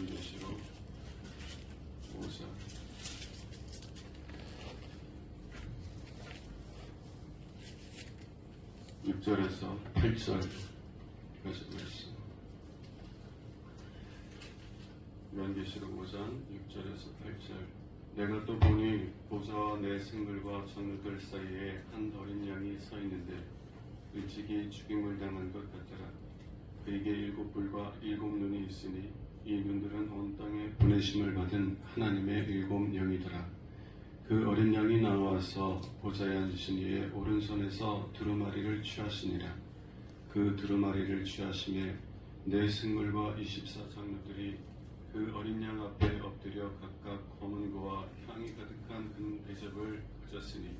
요한계시록 5장 6절에서 8절까지 말씀. 요한계시록 5장 6절에서 8절. 내가 또 보니 보좌와 내 생물과 전우들 사이에 한 어린 양이 서 있는데 일찍이 죽임을 당한 것 같더라. 그에게 7뿔과 7눈이 있으니 이 눈들은 온 땅에 보내심을 받은 하나님의 7영이더라. 그 어린 양이 나와서 보좌에 앉으신 이의 오른손에서 두루마리를 취하시니라. 그 두루마리를 취하심에 내 생물과 24장로들이 그 어린 양 앞에 엎드려 각각 검은 고와 향이 가득한 금 대접을 가졌으니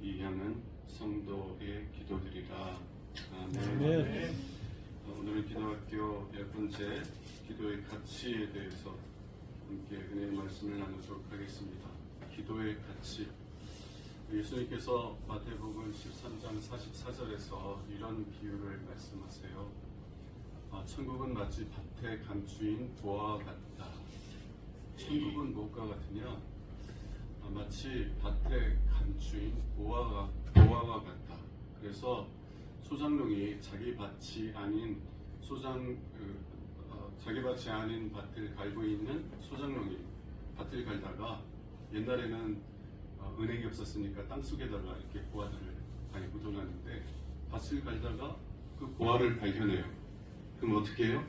이 향은 성도의 기도들이라. 아멘. 오늘은 기도학교 10번째 기도의 가치에 대해서 함께 은혜의 말씀을 나누도록 하겠습니다. 기도의 가치. 예수님께서 마태복음 13장 44절에서 이런 비유를 말씀하세요. 천국은 마치 밭에 감추인 보화와 같다. 천국은 무엇과 같으냐? 마치 밭에 감추인 보화와 같다. 그래서 소장농이 자기 밭이 아닌 자기 밭이 아닌 밭을 갈고 있는 소장농이 밭을 갈다가 옛날에는 은행이 없었으니까 땅 속에다가 이렇게 보화들을 많이 묻어놨는데 밭을 갈다가 그 보화를 발견해요. 그럼 어떻게 해요?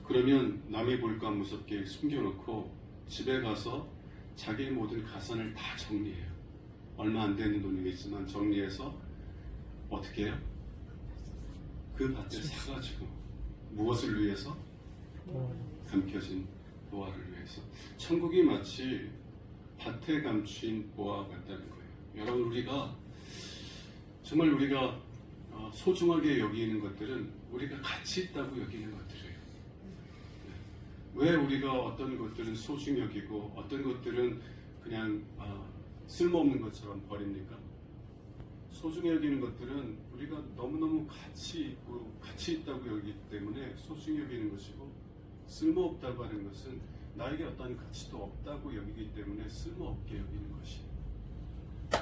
그러면 남이 볼까 무섭게 숨겨놓고 집에 가서 자기의 모든 가산을 다 정리해요. 얼마 안 되는 돈이겠지만 정리해서 어떻게 해요? 그 밭을 사가지고 무엇을 위해서? 감춰진 보화를 위해서. 천국이 마치 밭에 감춘 보화와 같다는 거예요. 여러분, 우리가 소중하게 여기는 것들은 우리가 가치 있다고 여기는 것들이에요. 왜 우리가 어떤 것들은 소중히 여기고 어떤 것들은 그냥 쓸모없는 것처럼 버립니까? 소중히 여기는 것들은 우리가 너무너무 가치 있다고 여기기 때문에 소중히 여기는 것이고, 쓸모없다고 하는 것은 나에게 어떤 가치도 없다고 여기기 때문에 쓸모없게 여기는 것이에요.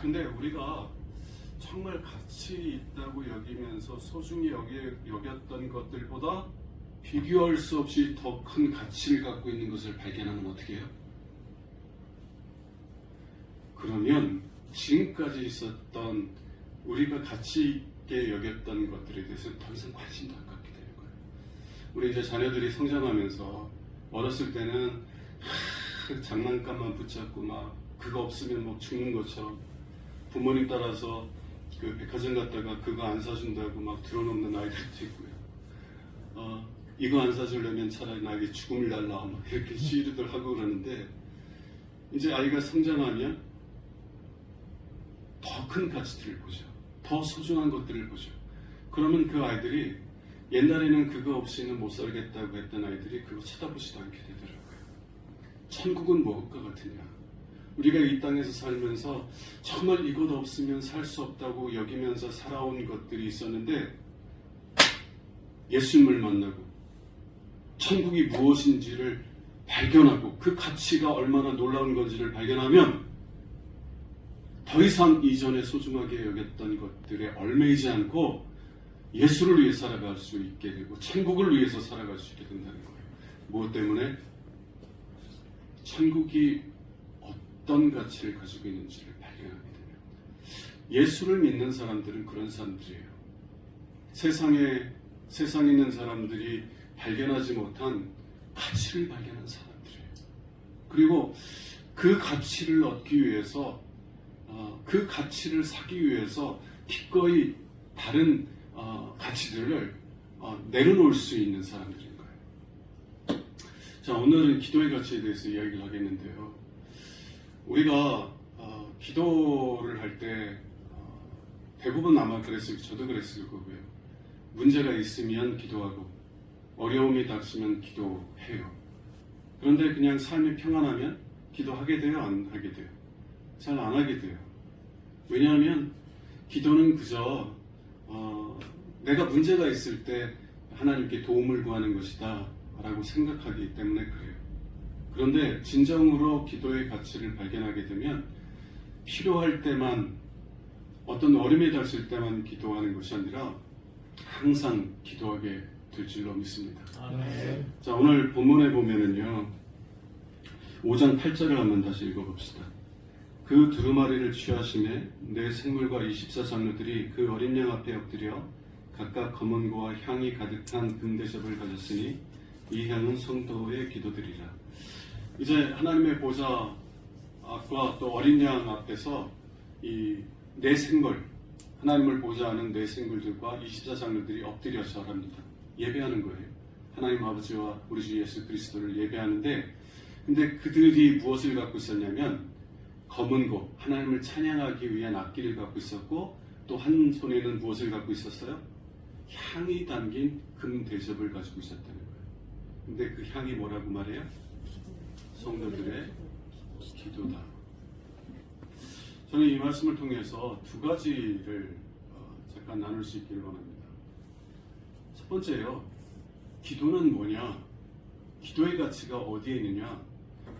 근데 우리가 정말 가치 있다고 여기면서 소중히 여겼던 것들보다 비교할 수 없이 더 큰 가치를 갖고 있는 것을 발견하면 어떻게 해요? 그러면 지금까지 있었던 우리가 가치 있게 여겼던 것들에 대해서 더 이상 관심도 안 갖게 되는 거예요. 우리 이제 자녀들이 성장하면서 어렸을 때는 장난감만 붙잡고 막 그거 없으면 막 죽는 것처럼 부모님 따라서 그 백화점 갔다가 그거 안 사준다고 막 들어놓는 아이들도 있고요. 이거 안 사주려면 차라리 나에게 죽음을 달라 막 이렇게 시위를 하고 그러는데, 이제 아이가 성장하면 더 큰 가치들을 보죠. 더 소중한 것들을 보죠. 그러면 그 아이들이 옛날에는 그거 없이는 못 살겠다고 했던 아이들이 그거 쳐다보지도 않게 되더라고요. 천국은 무엇과 같으냐? 우리가 이 땅에서 살면서 정말 이것 없으면 살 수 없다고 여기면서 살아온 것들이 있었는데, 예수님을 만나고 천국이 무엇인지를 발견하고 그 가치가 얼마나 놀라운 건지를 발견하면 더 이상 이전에 소중하게 여겼던 것들에 얽매이지 않고 예수를 위해 살아갈 수 있게 되고 천국을 위해서 살아갈 수 있게 된다는 거예요. 무엇 때문에? 천국이 어떤 가치를 가지고 있는지를 발견하게 되면. 예수를 믿는 사람들은 그런 사람들이에요. 세상에 있는 사람들이 발견하지 못한 가치를 발견한 사람들이에요. 그리고 그 가치를 얻기 위해서, 그 가치를 사기 위해서 기꺼이 다른 가치들을 내려놓을 수 있는 사람들인 거예요. 자, 오늘은 기도의 가치에 대해서 이야기를 하겠는데요. 우리가 기도를 할 때 대부분 아마 저도 그랬을 거고요. 문제가 있으면 기도하고 어려움이 닥치면 기도해요. 그런데 그냥 삶이 평안하면 기도하게 돼요? 안 하게 돼요? 잘 안 하게 돼요. 왜냐하면 기도는 그저 내가 문제가 있을 때 하나님께 도움을 구하는 것이다 라고 생각하기 때문에 그래요. 그런데 진정으로 기도의 가치를 발견하게 되면 필요할 때만, 어떤 어려움에 닥칠 때만 기도하는 것이 아니라 항상 기도하게 될 줄로 믿습니다. 아멘. 자, 오늘 본문에 보면은요, 5장 8절을 한번 다시 읽어봅시다. 그 두루마리를 취하심에 내 생물과 24장로들이 그 어린 양 앞에 엎드려 각각 검은고와 향이 가득한 금대접을 가졌으니 이 향은 성도의 기도들이라. 이제 하나님의 보좌 앞과 또 어린 양 앞에서 이 네 생물, 하나님을 보좌하는 네 생물들과 24장로들이 엎드려 절합니다. 예배하는 거예요. 하나님 아버지와 우리 주 예수 그리스도를 예배하는데, 근데 그들이 무엇을 갖고 있었냐면 검은고, 하나님을 찬양하기 위한 악기를 갖고 있었고, 또 한 손에는 무엇을 갖고 있었어요? 향이 담긴 금 대접을 가지고 있었다는 거예요. 근데 그 향이 뭐라고 말해요? 성도들의 기도다. 저는 이 말씀을 통해서 두 가지를 잠깐 나눌 수 있기를 원합니다. 첫 번째요, 기도는 뭐냐? 기도의 가치가 어디에 있느냐?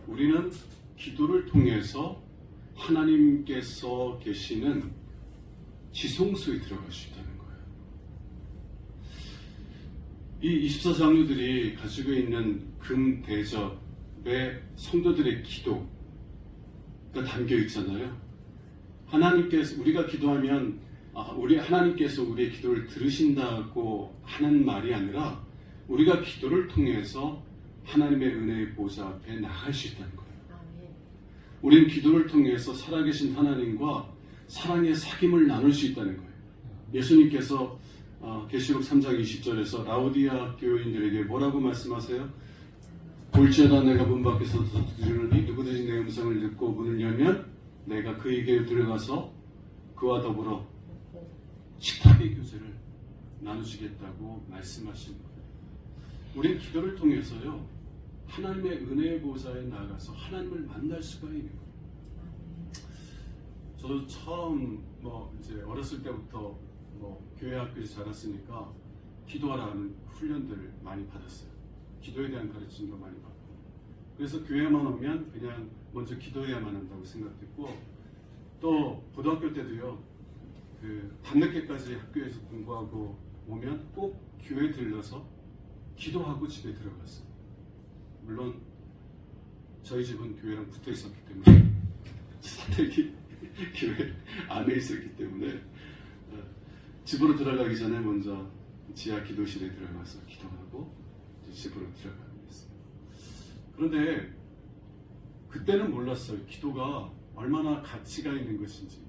우리는 기도를 통해서 하나님께서 계시는 지성소에 들어갈 수 있다는 거예요. 이 24장로들이 가지고 있는 금 대접에 성도들의 기도가 담겨 있잖아요. 하나님께서, 우리가 기도하면 하나님께서 우리의 기도를 들으신다고 하는 말이 아니라 우리가 기도를 통해서 하나님의 은혜의 보좌 앞에 나갈 수 있다는 거예요. 우리는 기도를 통해서 살아계신 하나님과 사랑의 사귐을 나눌 수 있다는 거예요. 예수님께서 계시록 3장 20절에서 라오디아 교인들에게 뭐라고 말씀하세요? 볼지어다 내가 문 밖에서 두드리노니 누구든지 내 음성을 듣고 문을 열면 내가 그에게 들어가서 그와 더불어 식탁의 교제를 나누시겠다고 말씀하신 거예요. 우리는 기도를 통해서요, 하나님의 은혜의 보좌에 나가서 하나님을 만날 수가 있는 거예요. 저도 처음 이제 어렸을 때부터 교회 학교에서 자랐으니까 기도하라는 훈련들을 많이 받았어요. 기도에 대한 가르침도 많이 받고. 그래서 교회만 오면 그냥 먼저 기도해야만 한다고 생각했고, 또 고등학교 때도요, 밤늦게까지 학교에서 공부하고 오면 꼭 교회 들러서 기도하고 집에 들어갔어요. 물론 저희 집은 교회랑 붙어 있었기 때문에, 사택이 교회 안에 있었기 때문에 집으로 들어가기 전에 먼저 지하 기도실에 들어가서 기도하고 집으로 들어가고 있어요. 그런데 그때는 몰랐어요. 기도가 얼마나 가치가 있는 것인지.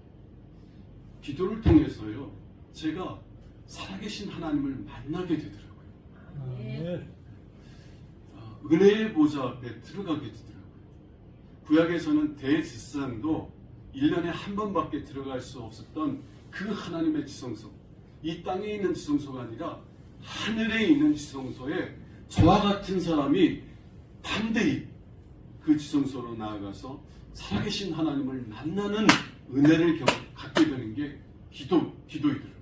기도를 통해서요, 제가 살아계신 하나님을 만나게 되더라고요. 네. 은혜의 보좌 앞에 들어가게 되더라고요. 구약에서는 대지상도 1년에 한 번밖에 들어갈 수 없었던 그 하나님의 지성소, 이 땅에 있는 지성소가 아니라 하늘에 있는 지성소에 저와 같은 사람이 담대히 그 지성소로 나아가서 살아계신 하나님을 만나는 은혜를 갖게 되는 게 기도이더라고요.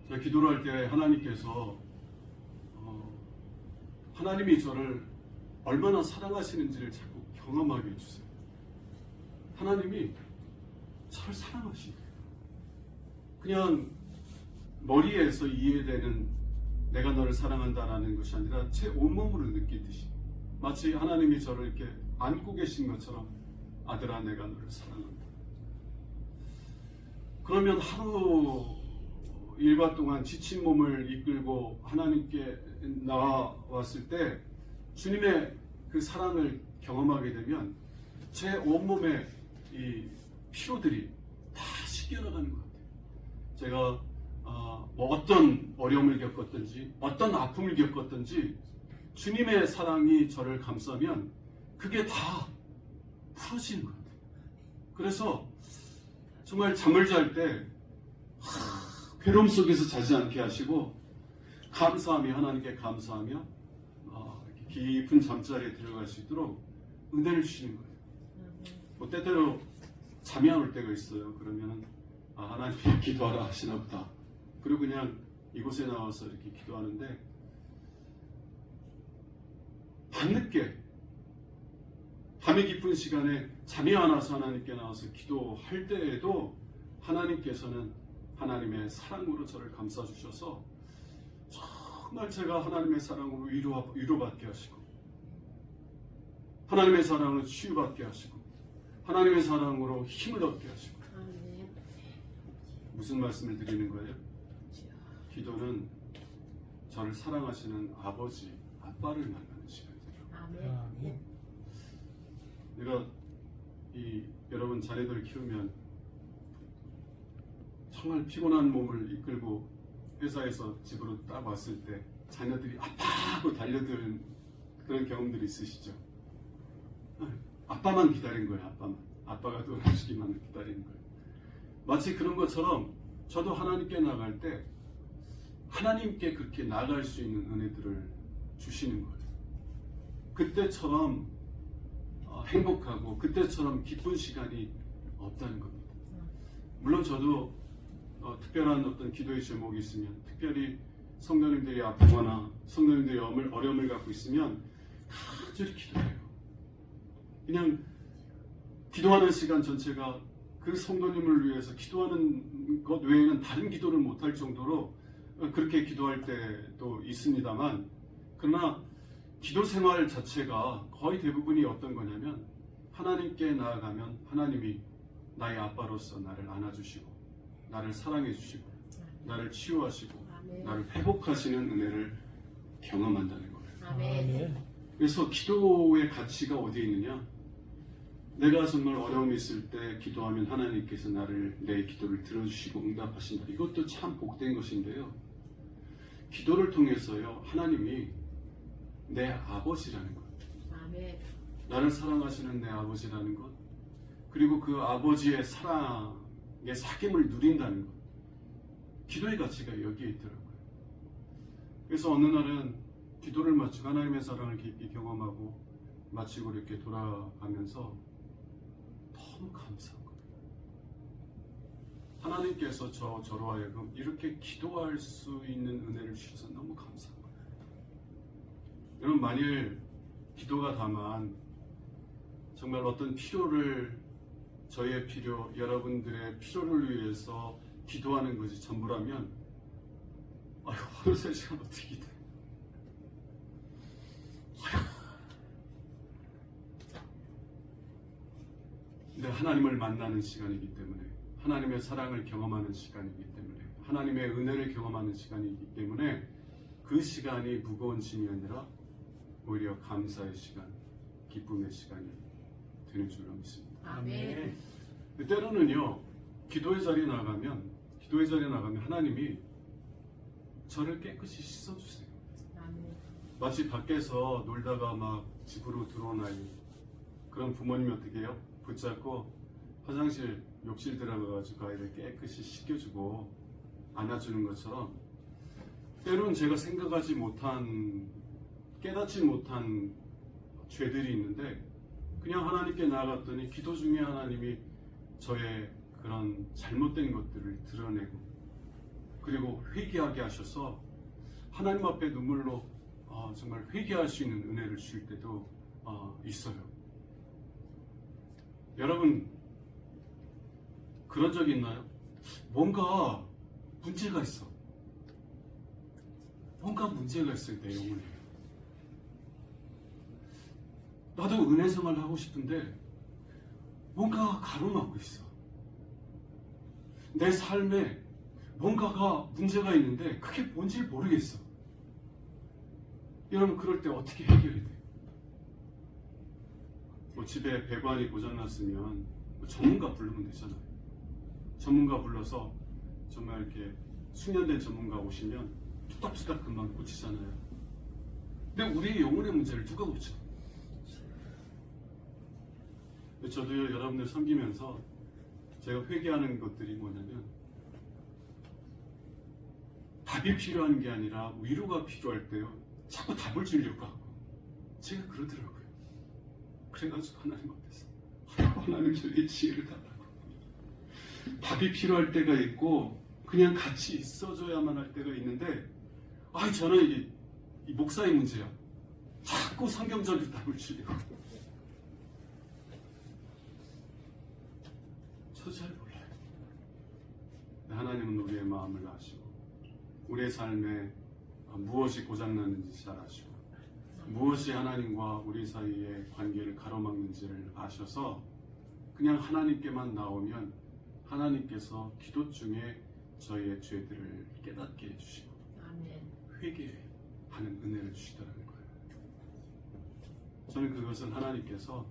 제가 기도를 할 때 하나님께서 하나님이 저를 얼마나 사랑하시는지를 자꾸 경험하게 해주세요. 하나님이 저를 사랑하시네요. 그냥 머리에서 이해되는 내가 너를 사랑한다라는 것이 아니라 제 온몸으로 느끼듯이, 마치 하나님이 저를 이렇게 안고 계신 것처럼 아들아 내가 너를 사랑한다. 그러면 하루 일과 동안 지친 몸을 이끌고 하나님께 나왔을 때 주님의 그 사랑을 경험하게 되면 제 온몸의 이 피로들이 다 씻겨나가는 것 같아요. 제가 어떤 어려움을 겪었든지 어떤 아픔을 겪었든지 주님의 사랑이 저를 감싸면 그게 다 풀어지는 것 같아요. 그래서 정말 잠을 잘 때 괴로움 속에서 자지 않게 하시고 감사하며, 하나님께 감사하며 깊은 잠자리에 들어갈 수 있도록 은혜를 주시는 거예요. 때때로 잠이 안 올 때가 있어요. 그러면 하나님이 기도하라 하시나 보다. 그리고 그냥 이곳에 나와서 이렇게 기도하는데 밤늦게 밤이 깊은 시간에 잠이 안 와서 하나님께 나와서 기도할 때에도 하나님께서는 하나님의 사랑으로 저를 감싸주셔서 정말 제가 하나님의 사랑으로 위로받게 하시고 하나님의 사랑으로 치유받게 하시고 하나님의 사랑으로 힘을 얻게 하시고. 무슨 말씀을 드리는 거예요? 기도는 저를 사랑하시는 아버지, 아빠를 만나는 시간이에요. 아멘. 내가 여러분 자녀들 키우면 정말 피곤한 몸을 이끌고 회사에서 집으로 딱 왔을 때 자녀들이 아빠 하고 달려드는 그런 경험들이 있으시죠? 아빠만 기다린 거예요. 아빠가 돌아오시기만 기다리는 거예요. 마치 그런 것처럼 저도 하나님께 나갈 때 하나님께 그렇게 나갈 수 있는 은혜들을 주시는 거예요. 그때처럼 행복하고 그때처럼 기쁜 시간이 없다는 겁니다. 물론 저도 특별한 어떤 기도의 제목이 있으면, 특별히 성도님들이 아프거나 성도님들이 어려움을 갖고 있으면 간절히 기도해요. 그냥 기도하는 시간 전체가 그 성도님을 위해서 기도하는 것 외에는 다른 기도를 못할 정도로 그렇게 기도할 때도 있습니다만, 그러나 기도 생활 자체가 거의 대부분이 어떤 거냐면 하나님께 나아가면 하나님이 나의 아빠로서 나를 안아주시고 나를 사랑해 주시고 나를 치유하시고 나를 회복하시는 은혜를 경험한다는 거예요. 아멘. 그래서 기도의 가치가 어디에 있느냐? 내가 정말 어려움이 있을 때 기도하면 하나님께서 내 기도를 들어주시고 응답하신다. 이것도 참 복된 것인데요. 기도를 통해서요, 하나님이 내 아버지라는 것, 아멘. 나를 사랑하시는 내 아버지라는 것, 그리고 그 아버지의 사랑의 사귐을 누린다는 것, 기도의 가치가 여기에 있더라고요. 그래서 어느 날은 기도를 마치고 하나님의 사랑을 깊이 경험하고 마치고 이렇게 돌아가면서 너무 감사한 거예요. 하나님께서 저로 하여금 이렇게 기도할 수 있는 은혜를 주셔서 너무 감사한 거예요. 여러분, 만일 기도가 다만 정말 어떤 필요를, 저의 필요, 여러분들의 필요를 위해서 기도하는 것이 전부라면 하루 3시간 어떻게 기도해? 근데 하나님을 만나는 시간이기 때문에, 하나님의 사랑을 경험하는 시간이기 때문에, 하나님의 은혜를 경험하는 시간이기 때문에 그 시간이 무거운 짐이 아니라 오히려 감사의 시간, 기쁨의 시간이 되는 줄로 믿습니다. 아멘. 때로는요, 기도의 자리에 나가면 하나님이 저를 깨끗이 씻어주세요. 아멘. 마치 밖에서 놀다가 막 집으로 들어온 아이, 그런 부모님이 어떻게 해요? 붙잡고 화장실, 욕실 들어가가지고 아이를 깨끗이 씻겨주고 안아주는 것처럼, 때로는 제가 생각하지 못한, 깨닫지 못한 죄들이 있는데 그냥 하나님께 나아갔더니 기도 중에 하나님이 저의 그런 잘못된 것들을 드러내고, 그리고 회개하게 하셔서 하나님 앞에 눈물로 정말 회개할 수 있는 은혜를 주실 때도 있어요. 여러분, 그런 적이 있나요? 뭔가 문제가 있어. 뭔가 문제가 있어요, 내 영혼에. 나도 은혜 생활을 하고 싶은데 뭔가가 가로막고 있어. 내 삶에 뭔가가 문제가 있는데 그게 뭔지 모르겠어. 여러분, 그럴 때 어떻게 해결이 돼? 집에 배관이 고장났으면 전문가 부르면 되잖아요. 전문가 불러서 정말 이렇게 숙련된 전문가 오시면 뚝딱뚝딱 금방 고치잖아요. 근데 우리의 영혼의 문제를 누가 고쳐? 저도 여러분들 섬기면서 제가 회개하는 것들이 뭐냐면, 답이 필요한 게 아니라 위로가 필요할 때요, 자꾸 답을 주려고 하고 제가 그러더라고요. 그래가지고 하나님 앞에서 하나님 저에게 지혜를 달라고. 답이 필요할 때가 있고 그냥 같이 있어줘야만 할 때가 있는데, 저는 이 목사의 문제야. 자꾸 성경적인 답을 주려고. 저도 잘 몰라요. 하나님은 우리의 마음을 아시고 우리의 삶에 무엇이 고장났는지 잘 아시고 무엇이 하나님과 우리 사이의 관계를 가로막는지를 아셔서 그냥 하나님께만 나오면 하나님께서 기도 중에 저희의 죄들을 깨닫게 해주시고 아멘. 회개하는 은혜를 주시더라는 거예요. 저는 그것을 하나님께서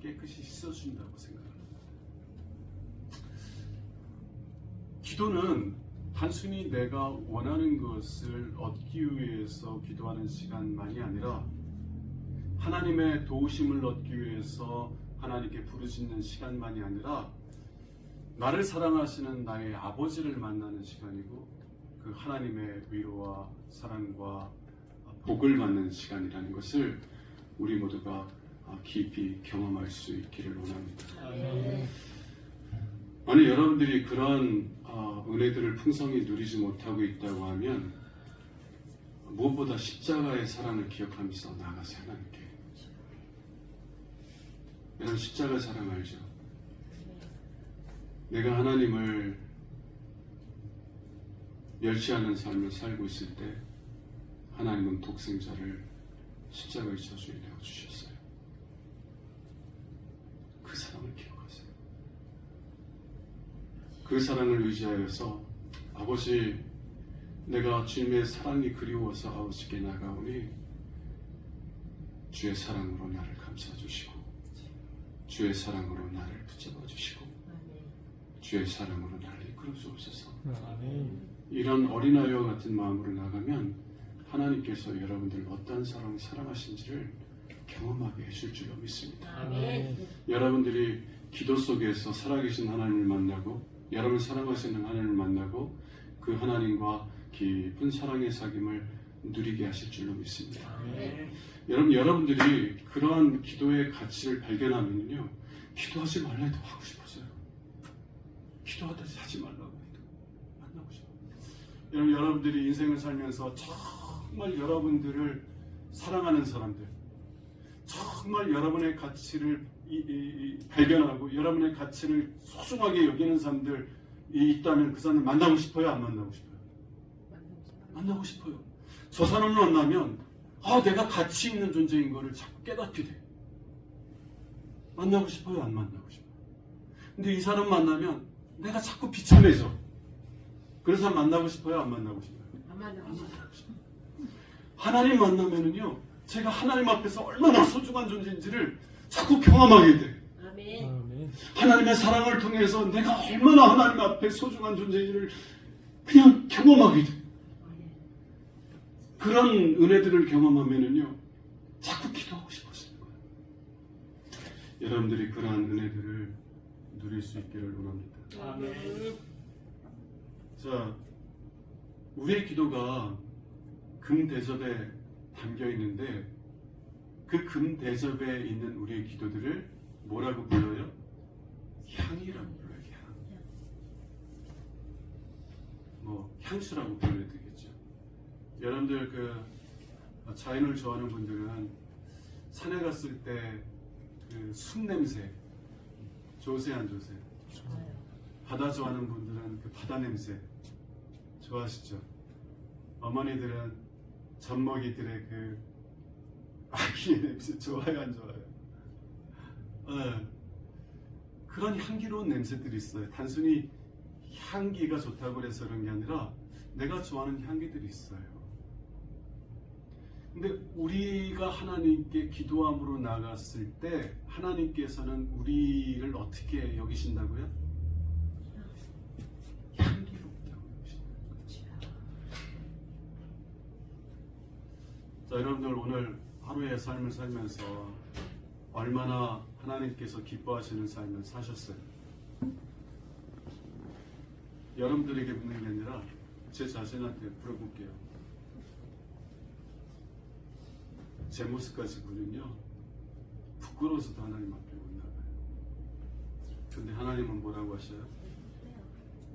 깨끗이 씻어준다고 생각합니다. 기도는 단순히 내가 원하는 것을 얻기 위해서 기도하는 시간만이 아니라 하나님의 도우심을 얻기 위해서 하나님께 부르짖는 시간만이 아니라 나를 사랑하시는 나의 아버지를 만나는 시간이고 그 하나님의 위로와 사랑과 복을 받는 시간이라는 것을 우리 모두가 깊이 경험할 수 있기를 원합니다. 아멘. 만약 여러분들이 그러한 은혜들을 풍성히 누리지 못하고 있다고 하면 무엇보다 십자가의 사랑을 기억하면서 나아가세요. 하나님께. 여러분 십자가 사랑 알죠? 내가 하나님을 멸시하는 삶을 살고 있을 때 하나님은 독생자를 십자가의 저주에 내어주셨어요. 그 사랑을 기억하세요. 그 사랑을 의지하여서 아버지 내가 주님의 사랑이 그리워서 아버지께 나가오니 주의 사랑으로 나를 감싸주시고 주의 사랑으로 나를 붙잡아 주시고 주의 사랑으로 나를 이끌어 주옵소서. 이런 어린아이와 같은 마음으로 나가면 하나님께서 여러분들 어떠한 사랑을 사랑하신지를 경험하게 해줄 줄로 믿습니다. 아멘. 여러분들이 기도 속에서 살아계신 하나님을 만나고 여러분을 사랑하시는 하나님을 만나고 그 하나님과 깊은 사랑의 사귐을 누리게 하실 줄로 믿습니다. 아멘. 여러분들이 그러한 기도의 가치를 발견하면요 기도하지 말라 해도 하고 싶어서요. 기도하듯이 하지 말라고 해도 만나고 싶어요. 여러분들이 인생을 살면서 정말 여러분들을 사랑하는 사람들, 정말 여러분의 가치를 발견하고 여러분의 가치를 소중하게 여기는 사람들이 있다면 그 사람을 만나고 싶어요? 안 만나고 싶어요? 만나고 싶어요. 저 사람을 만나면 내가 가치 있는 존재인 거를 자꾸 깨닫게 돼. 만나고 싶어요? 안 만나고 싶어요? 근데 이 사람 만나면 내가 자꾸 비참해져. 그래서 만나고 싶어요? 안 만나고 싶어요? 안 만나고 싶어요. 하나님 만나면은요 제가 하나님 앞에서 얼마나 소중한 존재인지를 자꾸 경험하게 돼. 아멘. 하나님의 사랑을 통해서 내가 얼마나 하나님 앞에 소중한 존재인지를 그냥 경험하게 돼. 그런 은혜들을 경험하면은요 자꾸 기도하고 싶어지는 거예요. 여러분들이 그러한 은혜들을 누릴 수 있기를 원합니다. 아멘. 자, 우리의 기도가 금 대접에 담겨 있는데 그 금 대접에 있는 우리의 기도들을 뭐라고 불러요? 향이라고 불러요. 향수라고 불러야 되겠죠. 여러분들 자연을 좋아하는 분들은 산에 갔을 때 그 숲 냄새 좋으세요, 안 좋으세요? 좋아요. 바다 좋아하는 분들은 그 바다 냄새 좋아하시죠? 어머니들은 젖먹이들의 그 아기의 냄새 좋아요, 안 좋아요? 그런 향기로운 냄새들이 있어요. 단순히 향기가 좋다고 해서 그런 게 아니라 내가 좋아하는 향기들이 있어요. 근데 우리가 하나님께 기도함으로 나갔을 때 하나님께서는 우리를 어떻게 여기신다고요? 향기롭다고 여기신다고요. 자, 여러분들 오늘 하루의 삶을 살면서 얼마나 하나님께서 기뻐하시는 삶을 사셨어요? 여러분들에게 묻는 게 아니라 제 자신한테 물어볼게요. 제 모습까지 보면요 부끄러워서도 하나님 앞에 못 나가요. 근데 하나님은 뭐라고 하셔요?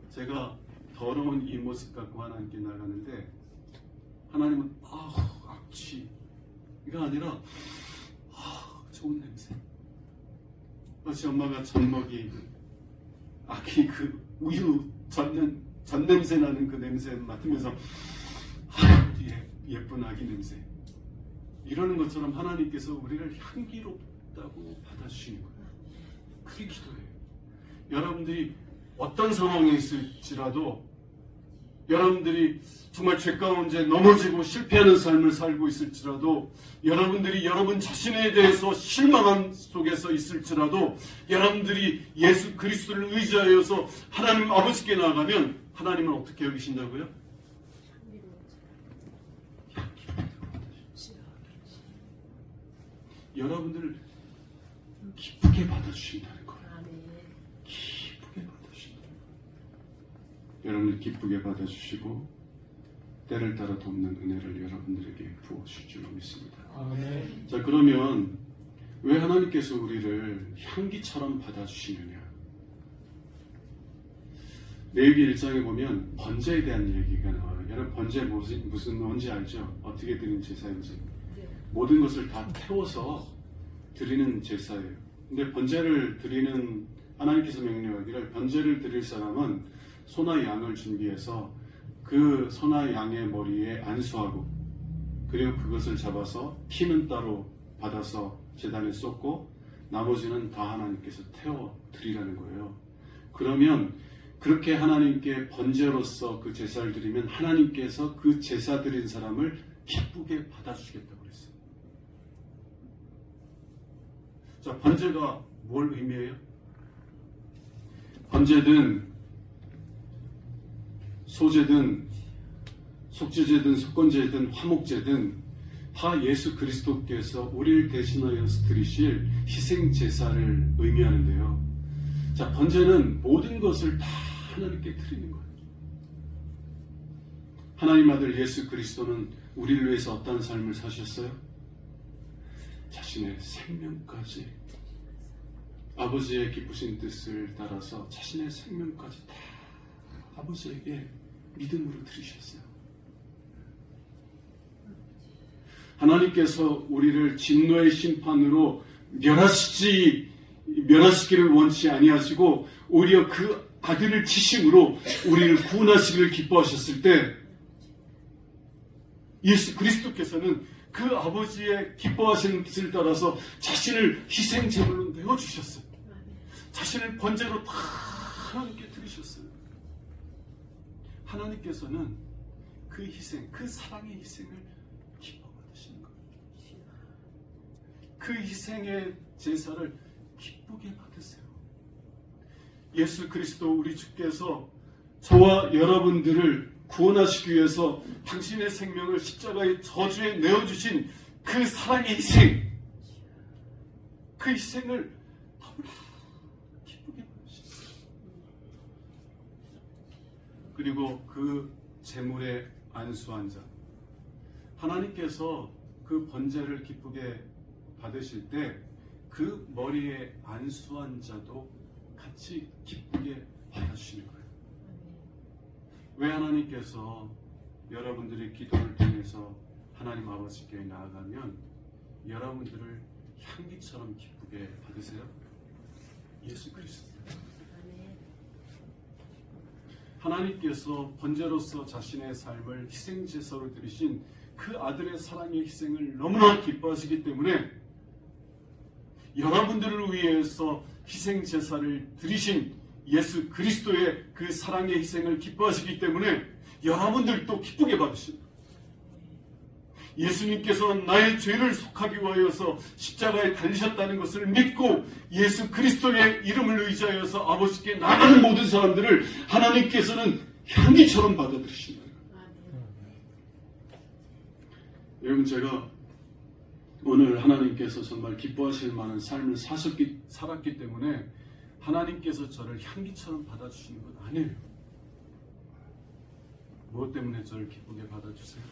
제가 더러운 이 모습 갖고 하나님께 나가는데 하나님은 악취 아니라 좋은 냄새. 마치 엄마가 젖 먹이 아기 그 우유 젖 냄새 나는 그 냄새 맡으면서 예쁜 아기 냄새. 이러는 것처럼 하나님께서 우리를 향기롭다고 받아주시는 거예요. 그게 기도예요. 여러분들이 어떤 상황에 있을지라도, 여러분들이 정말 죄 가운데 넘어지고 실패하는 삶을 살고 있을지라도, 여러분들이 여러분 자신에 대해서 실망함 속에서 있을지라도, 여러분들이 예수 그리스도를 의지하여서 하나님 아버지께 나아가면 하나님은 어떻게 여기신다고요? 여러분들을 기쁘게 받아주신다는 거예요. 기쁘게 받아주신다. 여러분들 기쁘게 받아주시고 때를 따라 돕는 은혜를 여러분들에게 부어주실 줄 믿습니다. 아멘. 자, 그러면 왜 하나님께서 우리를 향기처럼 받아주시느냐? 레위기 1장에 보면 번제에 대한 얘기가 나와요. 여러분 번제 무슨 뭔지 알죠? 어떻게 드리는 제사인지. 모든 것을 다 태워서 드리는 제사예요. 근데 번제를 드리는, 하나님께서 명령하기를 번제를 드릴 사람은 소나 양을 준비해서 그 소나 양의 머리에 안수하고, 그리고 그것을 잡아서 피는 따로 받아서 제단에 쏟고 나머지는 다 하나님께서 태워 드리라는 거예요. 그러면 그렇게 하나님께 번제로서 그 제사를 드리면 하나님께서 그 제사 드린 사람을 기쁘게 받아주시겠다고 그랬어요. 자, 번제가 뭘 의미해요? 번제든 소제든 속죄제든 속건제든 화목제든 다 예수 그리스도께서 우리를 대신하여서 드리실 희생 제사를 의미하는데요. 자, 번제는 모든 것을 다 하나님께 드리는 거예요. 하나님 아들 예수 그리스도는 우리를 위해서 어떤 삶을 사셨어요? 자신의 생명까지, 아버지의 기쁘신 뜻을 따라서 자신의 생명까지 다 아버지에게 믿음으로 드리셨어요. 하나님께서 우리를 진노의 심판으로 멸하시기를 원치 아니하시고 오히려 그 아들을 치심으로 우리를 구원하시기를 기뻐하셨을 때, 예수 그리스도께서는 그 아버지의 기뻐하시는 뜻을 따라서 자신을 희생제물로 내어주셨어요. 자신을 번제로 다 하나님께 드리셨어요. 하나님께서는 그 희생, 그 사랑의 희생을 기뻐 받으시는 거예요. 그 희생의 제사를 기쁘게 받으세요. 예수 그리스도 우리 주께서 저와 여러분들을 구원하시기 위해서 당신의 생명을 십자가의 저주에 내어주신 그 사랑의 희생, 그 희생을 너무나 기쁘게 받으셨어요. 그리고 그 제물에 안수한 자, 하나님께서 그 번제를 기쁘게 받으실 때 그 머리에 안수한 자도 같이 기쁘게 받아주시는 거예요. 왜 하나님께서 여러분들의 기도를 통해서 하나님 아버지께 나아가면 여러분들을 향기처럼 기쁘게 받으세요? 예수 그리스도. 하나님께서 번제로서 자신의 삶을 희생제사로 드리신 그 아들의 사랑의 희생을 너무나 기뻐하시기 때문에 여러분들을 위해서 희생제사를 드리신 예수 그리스도의 그 사랑의 희생을 기뻐하시기 때문에 여러분들도 기쁘게 받으십니다. 예수님께서 나의 죄를 속하기 위하여서 십자가에 달리셨다는 것을 믿고 예수 그리스도의 이름을 의지하여서 아버지께 나가는 모든 사람들을 하나님께서는 향기처럼 받아들이신다. 여러분, 제가 오늘 하나님께서 정말 기뻐하실 만한 삶을 살았기 때문에 하나님께서 저를 향기처럼 받아주시는 건 아니에요. 무엇 때문에 저를 기쁘게 받아주세요?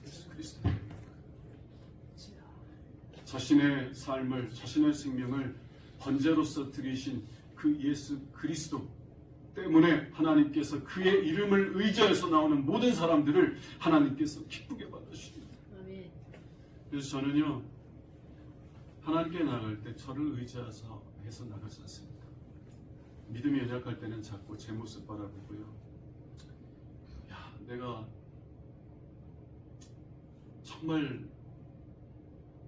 예수 그리스도. 자신의 삶을, 자신의 생명을 번제로서 드리신 그 예수 그리스도 때문에 하나님께서 그의 이름을 의지해서 나오는 모든 사람들을 하나님께서 기쁘게 받아주십니다. 그래서 저는요, 하나님께 나아갈 때 저를 의지해서 나가지 않습니다. 믿음이 연약할 때는 자꾸 제 모습 바라보고요. 야, 내가 정말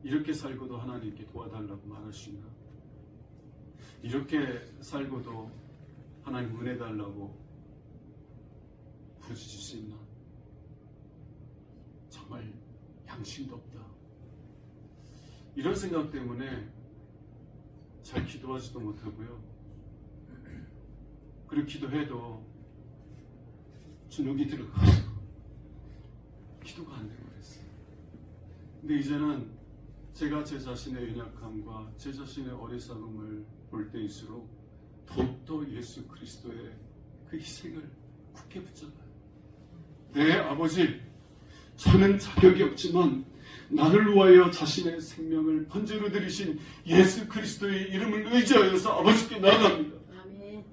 이렇게 살고도 하나님께 도와달라고 말할 수 있나? 이렇게 살고도 하나님 은혜 달라고 부르짖을 수 있나? 정말 양심도 없다. 이런 생각 때문에 잘 기도하지도 못하고요. 그리고 기도해도 주눅이 들어가서 기도가 안 되고 그랬어요. 근데 이제는 제가 제 자신의 연약함과 제 자신의 어리석음을 볼 때일수록 더욱더 예수 그리스도의 그 희생을 굳게 붙잡아요. 네, 아버지, 저는 자격이 없지만 나를 위하여 자신의 생명을 번제로 드리신 예수 그리스도의 이름을 의지하여서 아버지께 나아갑니다. 아멘.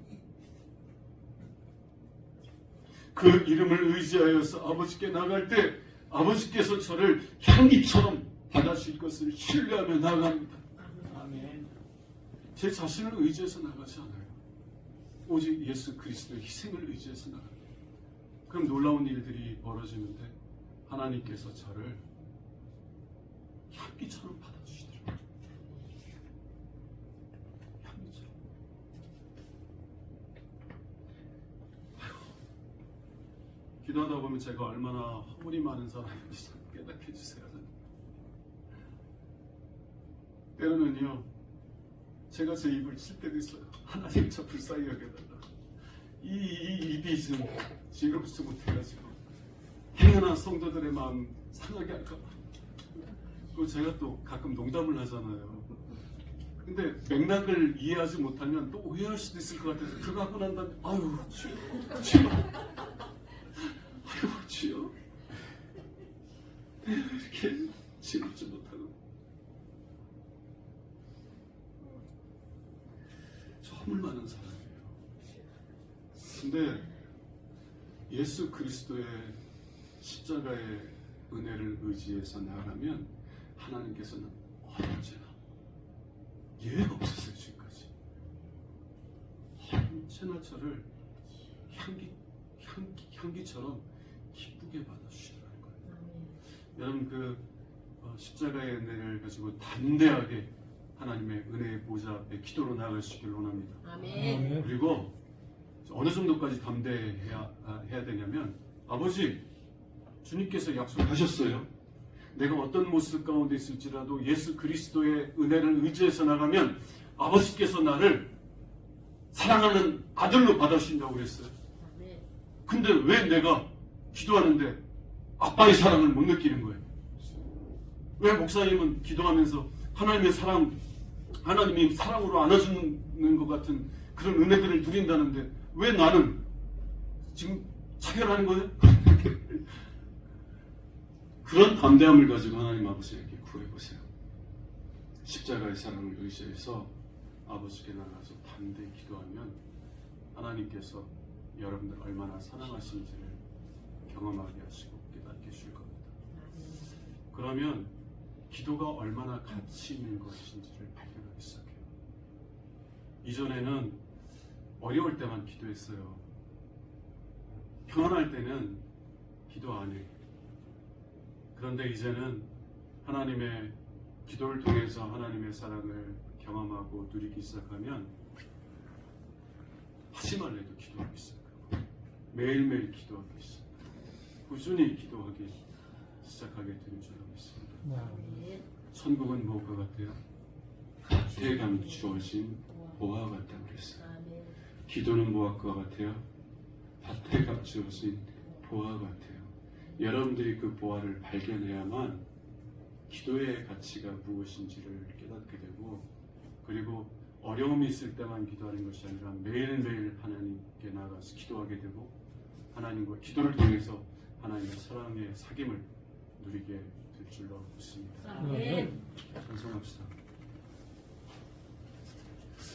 그 이름을 의지하여서 아버지께 나갈 때 아버지께서 저를 향기처럼 받아주실 것을 신뢰하며 나아갑니다. 아멘. 제 자신을 의지해서 나가지 않아요. 오직 예수 그리스도의 희생을 의지해서 나갑니다. 그럼 놀라운 일들이 벌어지는데 하나님께서 저를 향기처럼 받아주시더라고요. 향기처럼. 기도하다 보면 제가 얼마나 허물이 많은 사람인지 깨닫게 해주세요. 때로는요, 제가 제 입을 칠 때도 있어요. 하나님 저 불쌍히 여겨달라. 이 입이 좀 지혜롭지 못해가지고 행여나 성도들의 마음 상하게 할까봐. 그리고 제가 또 가끔 농담을 하잖아요. 근데 맥락을 이해하지 못하면 또 오해할 수도 있을 것 같아서 그거 하고 난 다음에 아유 주여 아유 주여 이렇게 지혜롭지 못하고 저 허물 많은 사람이에요. 근데 예수 그리스도의 십자가의 은혜를 의지해서 나아가면 하나님께서는 언제나 예외가 없었어요. 지금까지 언제나 저를 향기처럼 기쁘게 받아주시더라는 거예요. 여러분 그 십자가의 은혜를 가지고 담대하게 하나님의 은혜의 보좌 앞에 기도로 나아갈 수 있기를 원합니다. 아멘. 그리고 어느 정도까지 담대해야 되냐면 아버지 주님께서 약속하셨어요. 내가 어떤 모습 가운데 있을지라도 예수 그리스도의 은혜를 의지해서 나가면 아버지께서 나를 사랑하는 아들로 받아주신다고 그랬어요. 근데 왜 내가 기도하는데 아빠의 사랑을 못 느끼는 거예요? 왜 목사님은 기도하면서 하나님의 사랑, 하나님이 사랑으로 안아주는 것 같은 그런 은혜들을 누린다는데 왜 나는 지금 차별하는 거예요? 그런 담대함을 가지고 하나님 아버지에게 구해보세요. 십자가의 사랑을 의지해서 아버지께 나가서 담대히 기도하면 하나님께서 여러분들 얼마나 사랑하신지를 경험하게 하시고 깨닫게 해줄 겁니다. 그러면 기도가 얼마나 가치 있는 것인지를 발견하기 시작해요. 이전에는 어려울 때만 기도했어요. 평안할 때는 기도 안 해요. 그런데 이제는 하나님의 기도를 통해서 하나님의 사랑을 경험하고 누리기 시작하면 하지 말래도 기도하기 시작하고 매일매일 기도하기 시작하고 꾸준히 기도하기 시작하게 되는 줄 알고 있습니다. 천국은 무엇과 같아요? 밭에 감추어진 보화 같다고 그랬어요. 기도는 무엇과 같아요? 밭에 감추어진 보화 같아요. 여러분들이 그 보화를 발견해야만 기도의 가치가 무엇인지를 깨닫게 되고 그리고 어려움이 있을 때만 기도하는 것이 아니라 매일매일 하나님께 나가서 기도하게 되고 하나님과 기도를 통해서 하나님의 사랑의 사귐을 누리게 될 줄로 믿습니다. 아멘. 찬송합시다.